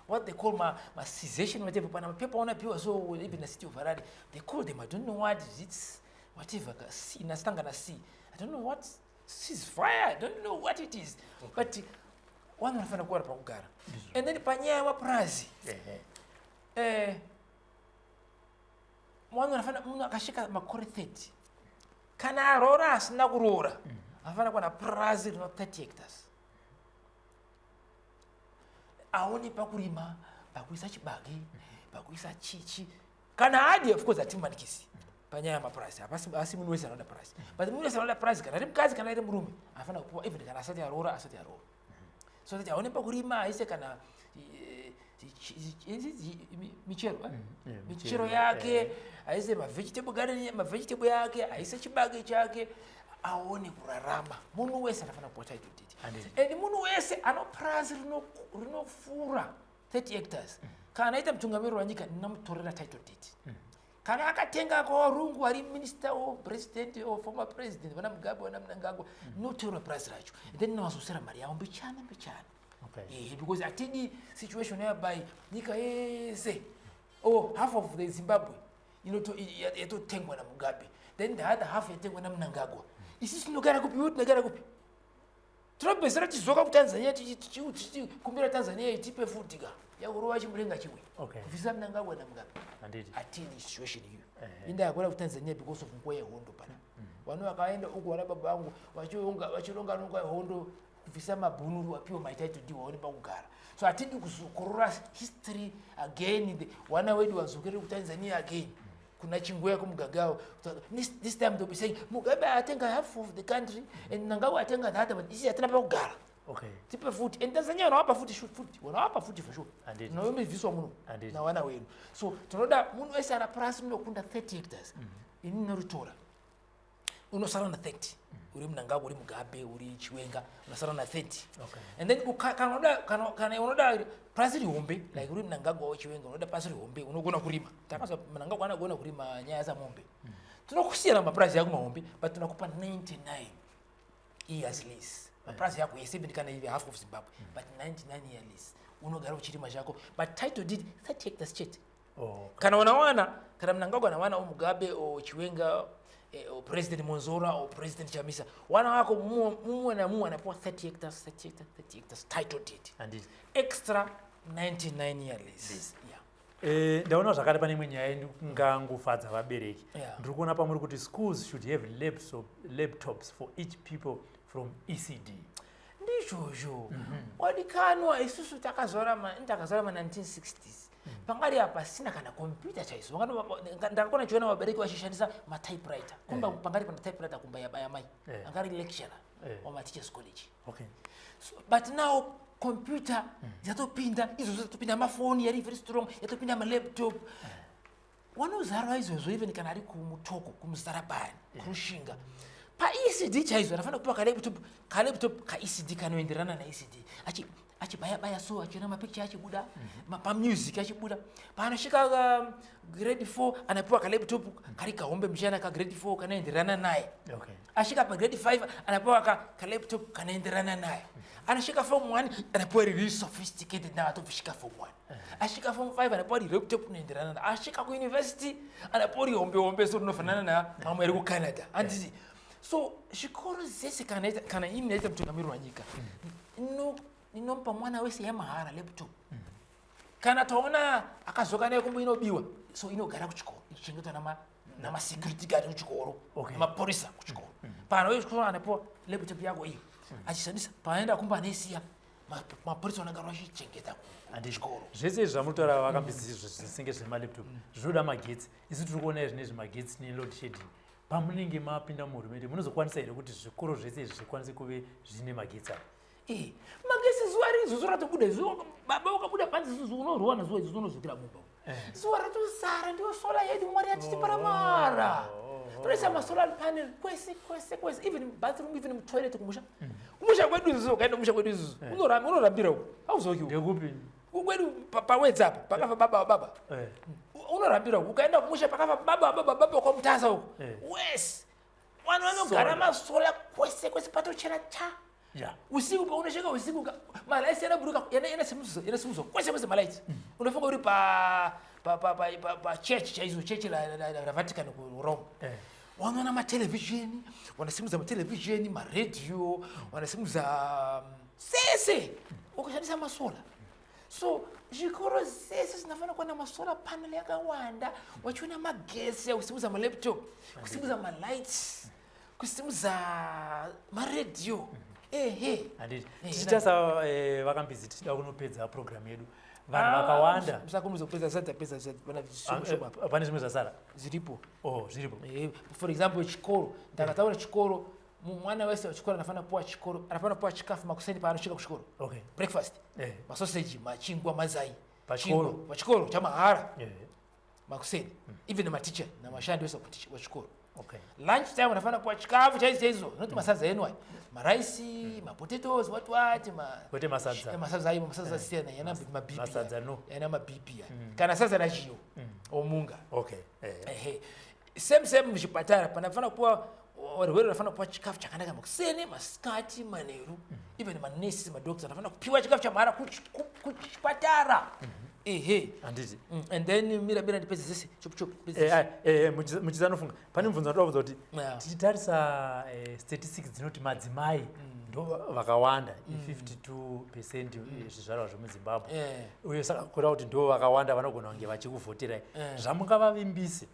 what they call my cessation whatever pana people wanna pure so even the city of Harare they call them I don't know what it's whatever inastanga na C I don't know what ceasefire I don't know what it is but one wanafanya kwa pa kugara and then panya wa prazi mwana wanafanya mwana akashika makore 30 kana rora asina kurora afana kwa na prazi no 30 hectares aone pakurima pakuisa chibage pakuisa chichi kana hadi of course atimanikisi panyaya maprice asi munhu wese anoda price but munhu wese anoda price kana rimkazi kana iri murume afana kupuwa even kana asati arora so that aone pakurima aise kana michero yake aise vegetable garden vegetable yake aise chibage chake aone kurarama munhu wese anafana kupota idoditi and munhu wese anoprazi rinofura 30 hectares kana aita mtungamiro wa nyika ninamutorera title deed kana akatenga kwa rungu ari minister or president or former president vana Mugabe vana Mnangagwa notora price racho then nawazosera mari yao mbichana okay because atidi situation whereby nyika yese or half of the Zimbabwe to tengwa na Mugabe then the other half yatengwa na Mnangagwa isi sinogara kupi wote nagara kupi Tinopezera tizoka ku Tanzania kumbira Tanzania itipe futika yakurowa chimulenga chimwe kufisa Mnangagwa na Mugabe atini situation hiyo inda yakwenda ku Tanzania because of ngwe hondo pana wanu wakaenda uko wana baba wangu wachilonga nunga hondo kufisa mabunuru wapiwa maitaito ndi waone pakugara so atidi kuzukurura history again wana wedu wazukire ku Tanzania again kuna chingwe ku Mugagao this time they'll be saying Mugabe atenga half of the country and Mnangagwa atenga the other but isi atena pakugara tipe futi and Tanzania wanawapa futi wanawapa futi for sure na wewe viswa muno na wana wenu so tunoda muno esa na price muno kunda 30 hectares ini norutora unosala na 30 uri Mnangagwa uri Mugabe uri Chiwenga unasala na 30 and then kana unoda price lihombe like uri Mnangagwa wa Chiwenga unoda price lihombe unogona kurima takaza Mnangagwa anagona kurima nyaya za mombe tunokusiyana ma price yako mahombe but tunakupa 99 years lease price yako yes even kana hivi half of Zimbabwe but 99 years lease unogara uchirima chako but title deed 30 hectares chete kana wana kana Mnangagwa na wana o Mugabe o Chiwenga o president Monzora o president Chamisa wana wako muwe na muwe anapewa 30 hectares title deed and extra 99 years lease ndaona zvakare pane imwe nyaya ngangufadza vabereki ndiri kuona pamuri kuti schools should have laptops for each people from ECD ndichocho wadikanwa isusu takazora ma 1960s pangari apa sina kana computer chaizo ndakakona chiona vabereki vachishandisa ma typewriter kumba pangari pana typewriter kumba ya mai angari lecturer wa ma teachers college so, but now computer yatopinda izo zatopinda mafoni yari very strong yatopinda ma laptop wanozarwa izvo even kana ari kumutoko kumuzarabani kurushinga pa ECD chaizo anafana kupa ka laptop ka ECD kanoenderana na ECD achi baya so achina ma picture achibuda pa music achibuda pa anashika grade 4 anapewa ka laptop kari kahombe mshana ka grade 4 kanaenderana naye ashika pa grade 5 anapewa ka laptop kanaenderana naye anashika form 1 anapewa really sophisticated na atofishika form 1 ashika form 5 anapewa laptop kunaenderana naye ashika ku university anapewa hombe so unofanana na mamwe ku Canada andizi so shikoro zese kana inaita mtungamiro wa nyika ninompa mwana wese ya mahara laptop kana taona akazoka naye kumbe inobiwa so inogara kuchikoro ichengetwa na ma security guard kuchikoro na polisi kuchikoro pana wewe kuchikoro anapo laptop yako hiyo achishandisa paenda kumbe anesiya ma polisi wanagara wachichengeta kuchikoro zvese zvamutora vakambizi zvisinge zvema laptop zvinoda magetsi isi tiri kuona zvine magetsi ne load shedding pamunenge mapinda muhurumende munozokwanisa here kuti zvikoro zvese izvi zvikwanise kuve zvine magetsi magesi zuwa rizo zuwa ratobuda zuwa baba ukabuda panzi zuwa unorwana zuwa izo unozokira mumba zuwa ratosara ndio solar yedu mwari yatipara mara tulesa ma solar panel kwese even bathroom even toilet kumusha kwedu zuwa kaenda kumusha kwedu zuwa unorambira uko auzoki ndekupi kwedu pa WhatsApp pakafa baba unorambira uko ukaenda kumusha pakafa baba kwa mtaza uko wes wanogara ma solar kwese patochera cha usiku pa unashika usiku malaisi yanaburuka yana simuzo kwese malaisi unafunga uri pa church cha hizo church la Vatican ku Rome wanaona ma television wanasimuza ma television ma radio wanasimuza sese ukishandisa masola so jikoro sese zinafanya kwa na masola panel yakawanda wachiona magesi kusimuza ma laptop kusimuza ma lights kusimuza ma radio tichitasa vakambizi tichida kunopedza program yedu vanhu vakawanda musakumuza pesa pane zvimwe zvasara ziripo zviripo for example chikoro ndakataura chikoro mwana wese wachikoro anafana kuwa chikafu makuseni paanosvika kuchikoro breakfast masoseji machingwa mazai pachikoro chamahara makuseni even maticha na mashandi wese wachikoro lunch time unafana kuwa chikafu chaizo not masadza enu maraisi mapotatoes kwete masadza siyana yana mabibi kana sadza rachiyo omunga same muchipatara panafana kuwa warwere vanafana kupiwa chikafu chakanaka makuseni masikati manheru even manesi madoctors vanafana kupiwa chikafu chamahara kuchipatara handiti and then mira ndipedze zese chop muchizanofunga pane mvunzo ndoda kubvunza kuti tichitarisa statistics dzinoti madzimai ndo vakawanda 52% zvizvarwa zvemuzimbabwe uye saka kura kuti ndo vakawanda vanogona kunge vachikuvhoterai zvamungavavimbise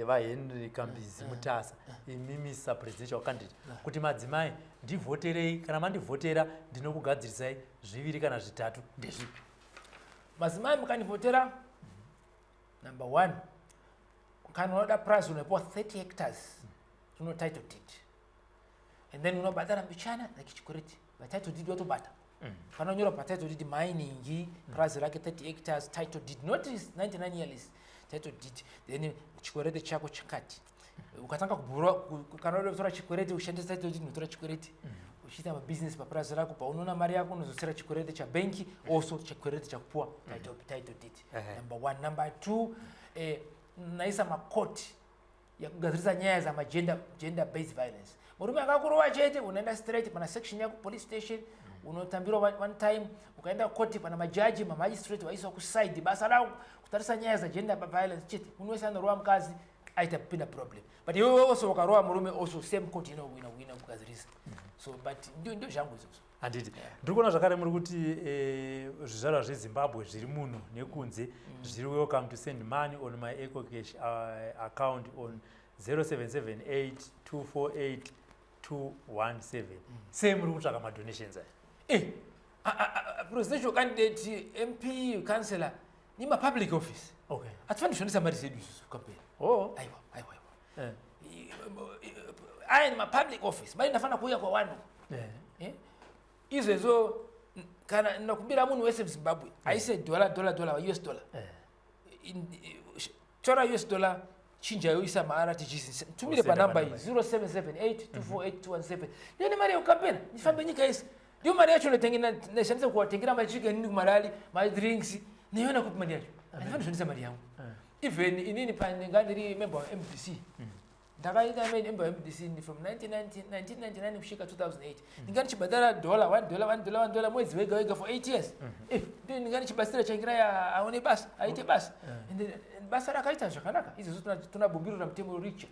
vahenry Kambizi Mutasa imimisa presidential candidate kuti madzimai ndivhoterei kana mandivhotera ndinokugadzirisai 2 kana 3 ndezvipi madzimai mukandivhotera number 1 kana unoda prize unopiwa 30 hectares uno title deed and then unobhadhara mbichana nechikureti title deed watobata panonyora patitle deed mining prize rake 30 hectares title deed not 99 years title deed then chikureti chako chakati ukatanga kubhura kana unotora chikureti ushandisa title deed unotora chikureti uchiita business paprize rako paunoona mari yako unozosera chikureti chabanki also chikureti chakupuwa title deed number 1 number 2 naisa makoti yakugadzirisa nyaya gender based violence murume akakurowa chete unaenda straight pana section yako police station unotambirwa one time ukaenda koti pana majaji magistrate waiswa kuside basa rao kutarisa nyaya za gender violence chete unwesa anorowa mkazi aita pinda problem but iwe also wakarowa murume also same court wina kugadzirisa so but ndio zvangu izvo handiti ndikuona zvakare muri kuti zvizvarwa zveZimbabwe zviri muno nekunze zviri welcome to send money on my EcoCash account on 0778248217 sei muri kutsvaka madonations aya presidential candidate MP councillor ni public office okay atifani kushandisa mari zedu isusu campaign aiwa aya ni public office mari ndafana kuuya kwa vanhu izvezvo kana ndakubira munhu wese muZimbabwe aise dollar US dollar tora US dollar chinja yoisa maRTGs tumire panamba iyi 0778248217 yone mari yekukampena ndifambe nyika yese ndiyo mari yacho ndoshandisa kuwatengera machicken kumarali madrinks neyona kuti mari yacho andifani kushandisa mari yangu even inini pandingandiri member wa MDC ndakaita member wa MDC from 1999 kusvika 2008 ndinganichibhadhara $1 mwedzi wega for 8 years ndio ndinganichibatsira changira aone basa aite basa basa rakaita zvakanaka izvezvo tunabumbirira mutemo richa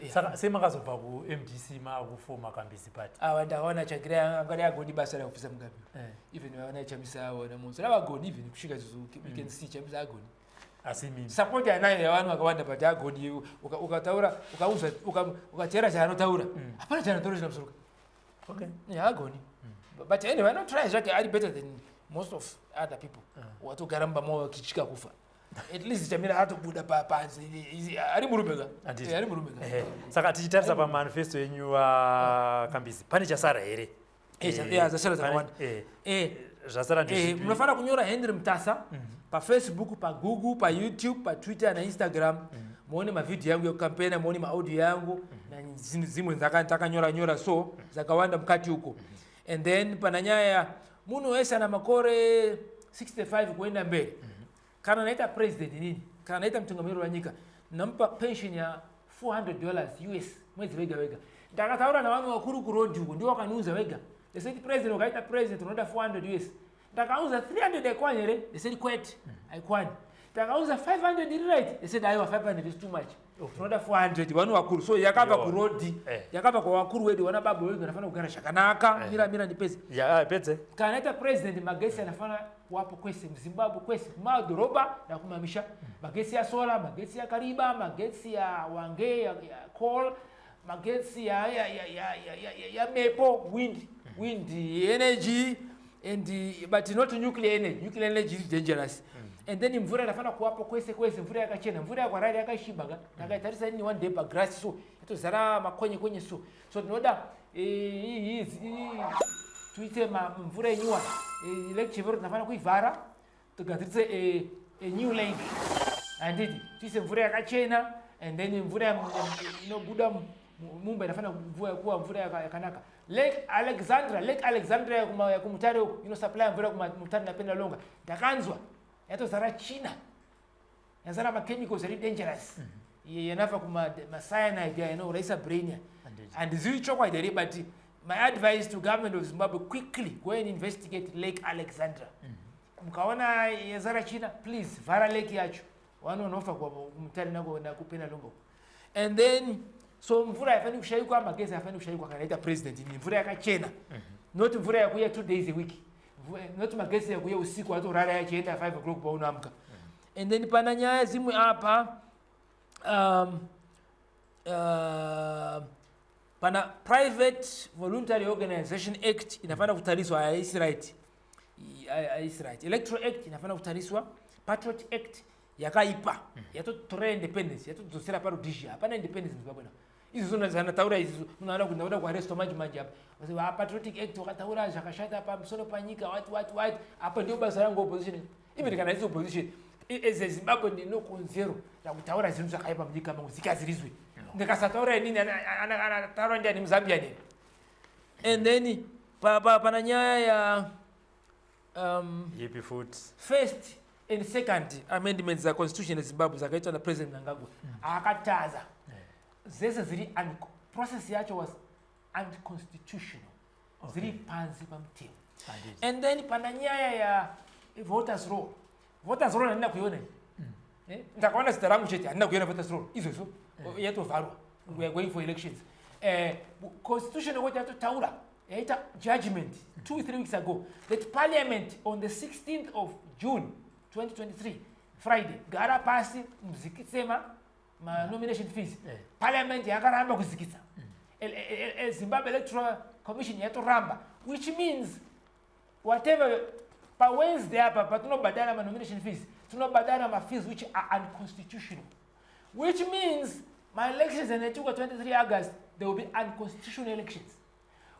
saka sei makazobva kuMDC makufoma Kambizi party ndakaona changira angari agoni basa rakufisa mugabe even vaona Chamisa aona munhu ravagoni even kusvika izvezvo we can see Chamisa agoni asi mimi support yanayo yavanhu vakawanda but agoni ukataura ukatera chaanotaura hapana chaanotaura chinomusuruka okay agoni but anyway anotry zvake ari better than most of other people watogara mubamo wakichika kufa at least Chamira atobuda papanzi ari murumega saka tichitarisa pamanifesto yenyu Kambizi pane chasara here zasara zakawanda zvasara ndezvipi munofana kunyora Henry Mutasa paFacebook paGoogle paYouTube paTwitter naInstagram muone mavideo yangu yekukampena muone maaudio yangu na zimwe ndakanyora so zakawanda mukati huko and then pana nyaya munhu wese ana makore 65 kuenda mbele kana naita president nini kana naita mtungamiriri wa nyika namupa pension ya $400 US mwedzi wega ndakataura navanhu vakuru kuroad huko ndio wakaniudza wega they said president ukaita president unoda $400 US ndakauza 300 ekwanyere they said kwete aikwani ndakauza 500 iri right they said aiwa 500 is too much unoda 400 vanhu vakuru so yakabva kuroad yakabva kwa vakuru wedu wana baba wedu anafana kugara zvakanaka mira ndipeze pedze kana naita president magesi anafana wapo kwese muZimbabwe kwese kumadhorobha nakumamisha magesi ya solar magesi ya kariba magesi ya wange ya coal magesi ya mepo wind energy and but not nuclear energy is dangerous and then mvura inafana kuwapo kwese mvura yakachena mvura yakwarari yakashiba ndakaitarisa ni one day pa grass so itozara makonye so tinoda tuite mvura yenyuwa lake Chivero tunafana kuivhara tugadzirise a new lake anditi tuise mvura yakachena and then mvura inobuda mumba inafana kuwa mvura yakanaka Lake Alexandra yakumutare inosupply mvura kumutare napenda longa ndakanzwa yatozara China yazara machemicals very dangerous yanafa kuma cyanide uraisa brain and ziri chokwadi here but my advice to government of Zimbabwe quickly go and investigate Lake Alexandra mukaona yazara China please vhara lake yacho wanonofa kumutare nakupenda longa and then So mvura yafani kushaikwa, magezi yafani kushaikwa kana ita president ni mvura yakachena. Not mvura yakuya 2 days a week. Not magezi yakuya usiku watu rara yachienda 5 o'clock pa unaamka. And then pana nyaya zimwe hapa pana Private Voluntary Organization Act inafana kutariswa ya Israel. Electoral Act inafana kutariswa. Patriotic Act yakaipa. Yato tore independence, yato dosera pa Rhodesia. Hapana independence Zimbabwe. Hizo zona zanataura hizo unaona kunaona kwa arrest manji hapa. Wasema Patriotic Act wakataura zakashata hapa msono panyika watu hapa ndio basa yangu opposition. Even kana hizo opposition eze Zimbabwe ndino konzero la kutaura zinu zakaipa mjika mangu zikazirizwe. Ndikasataura nini anataura ndani Mzambia ni. And then pana nyaya ya yippie foot. First and second amendments za constitution ya Zimbabwe zakaitwa na President Mnangagwa. Akataza. Zese zili process yacho was unconstitutional. Zili panzi pamteo. And then pana nyaya ya voters roll. Voters roll nenda kuiona. Ndakaona sitarangu cheti nenda kuiona voters roll. Hizo yetu varwa. We are going for elections. Constitution wote yato taura. Yaita judgment 2-3 weeks ago that Parliament on the 16th of June 2023 Friday gara pasi mzikitsema ma nomination fees. Parliament yakaramba kuzikitsa. Zimbabwe Electoral Commission yatoramba, which means whatever pa Wednesday hapa patunobadala ma nomination fees, tunobadala ma fees which are unconstitutional, which means my elections in 23 August there will be unconstitutional elections,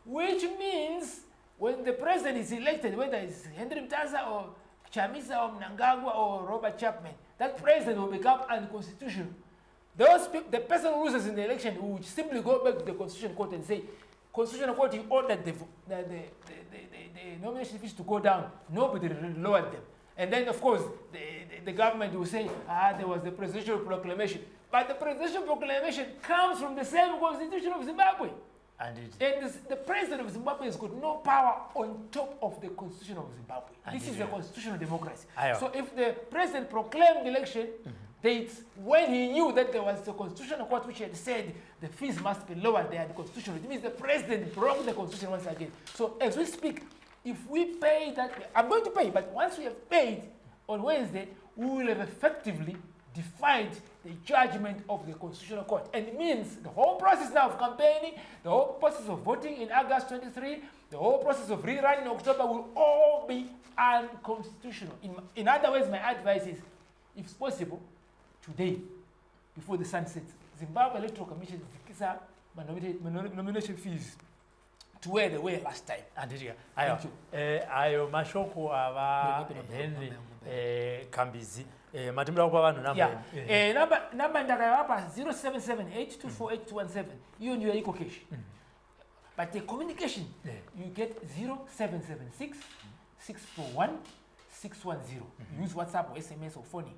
which means when the president is elected, whether it's Henry Mtaza or Chamisa or Mnangagwa or Robert Chapman, that president will become unconstitutional. The person who loses in the election will simply go back to the Constitutional Court and say, Constitutional Court, you ordered the nomination fees to go down. Nobody lowered them. And then, of course, the government will say, there was the presidential proclamation. But the presidential proclamation comes from the same Constitution of Zimbabwe. And the president of Zimbabwe has got no power on top of the Constitution of Zimbabwe. This is a constitutional democracy. So if the president proclaimed the election, dates when he knew that there was a constitutional court which had said the fees must be lowered, they had constitutional. It means the president broke the constitution once again. So as we speak, if we pay that, I'm going to pay, but once we have paid on Wednesday, we will have effectively defied the judgment of the Constitutional Court. And it means the whole process now of campaigning, the whole process of voting in August 23, the whole process of rerunning in October will all be unconstitutional. In other words, my advice is, if it's possible, today, before the sun sets, Zimbabwe Electoral Commission zikisa nomination fees to where they were last time. Ayo mashoko ava Henry Kambizi. Matimbira kwa vanhu namba. Namba ndakayapa 0778248217. Hiyo ndio iko cash. But the communication, you get 0776 641 610. Use WhatsApp or SMS or phone.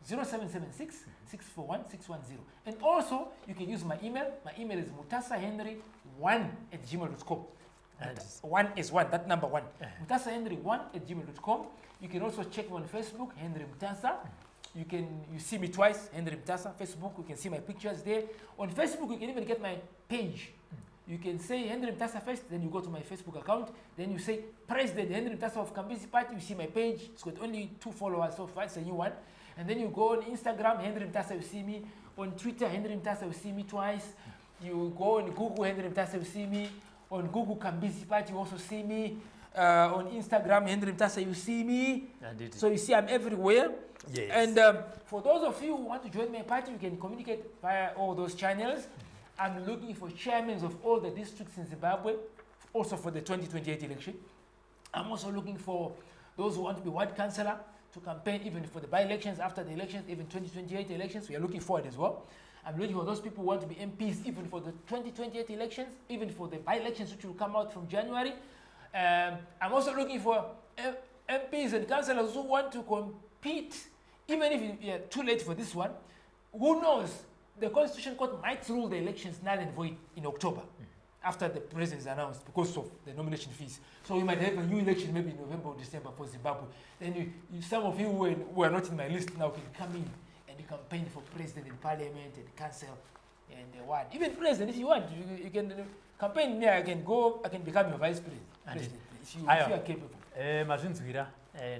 0776 641 610. And also, you can use my email. My email is mutasahenry1@gmail.com. 1 is 1, that number 1. mutasahenry1@gmail.com. You can also check me on Facebook, Henry Mutasa. You see me twice, Henry Mutasa. Facebook, you can see my pictures there. On Facebook, you can even get my page. You can say Henry Mutasa first, then you go to my Facebook account. Then you say President Henry Mutasa of Kambizi Party. You see my page. It's got only 2 followers so far. It's a new one. And then you go on Instagram, Henry Mutasa, you see me. On Twitter, Henry Mutasa, you see me twice. You go on Google, Henry Mutasa, you see me. On Google Kambizi Party, you also see me. On Instagram, Henry Mutasa, you see me. So you see I'm everywhere. Yes. And for those of you who want to join my party, you can communicate via all those channels. I'm looking for chairmen of all the districts in Zimbabwe, also for the 2028 election. I'm also looking for those who want to be ward councillor to campaign even for the by-elections, after the elections, even 2028 elections. We are looking forward as well. I'm looking for those people who want to be MPs even for the 2028 elections, even for the by-elections which will come out from January. I'm also looking for MPs and councillors who want to compete, even if you're too late for this one. Who knows? The Constitution Court might rule the elections null and void in October, after the president is announced, because of the nomination fees. So we might have a new election maybe in November or December for Zimbabwe. Then some of you who are not in my list now can come in and campaign for president and parliament and council and one. Even president, if you want, you can campaign there. I can go. I can become your vice president if you are capable. Mazvinzwira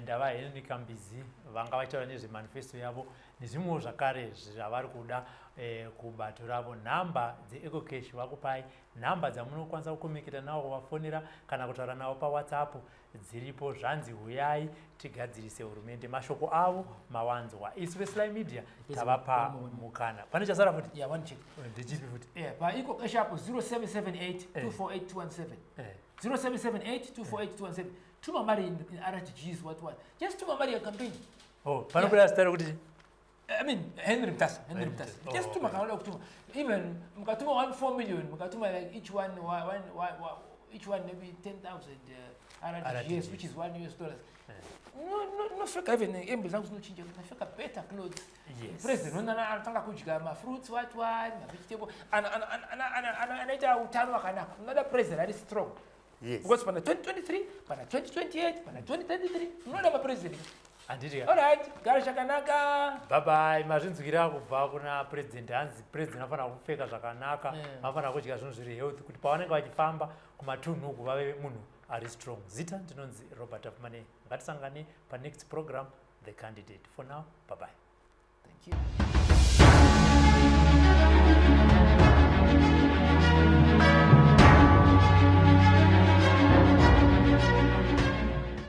ndava Henry Kambizi vanga vaitaura nezvemanifesto yavo nezvimwewo zvakare zvavari kuda kubato ravo. Nhamba dzeEcocash vakupai, nhamba dzamunokwanisa kukomeketa navo vafonera kana kutaura navo paWhatsApp dziripo. Zvanzi huyai tigadzirise hurumende. Mashoko avo mawanzwa. Isu veSly Media tavapa mukana. Pane chasara futi? Yeah, one check. Ndichipi futi? Yeah, paEcocash apo 0778 248217. 0778 248217. Tuma mari in RTGs, what? Just tuma mari a campaign. Oh, panokuda style kuti? I mean, Henry Mtasa. Just tuma kaona kutuma. Even mukatuma 4 million, mukatuma like each one maybe 10,000 RTGs, which is $1. No feka even embe zangu zinochinja, nafeka better clothes. Yes. President anataka kudya ma fruits, ma vegetable, anaita utano wakanaka. Another president that is strong. Yes. Because pana 2023, pana 2028, pana 2033, unoda ma president. Anditi. All right, gara shakanaka. Bye bye. Mazvinzwira kubva kuna president. Hanzi president afana kupfeka zvakanaka, afana kudya zvinhu zviri health kuti pavanenge vachifamba kumatunhu uku vave munhu ari strong. Zita ndinonzi Robert Afmane. Ngatisangane pa next program, The Candidate. For now, bye bye. Thank you.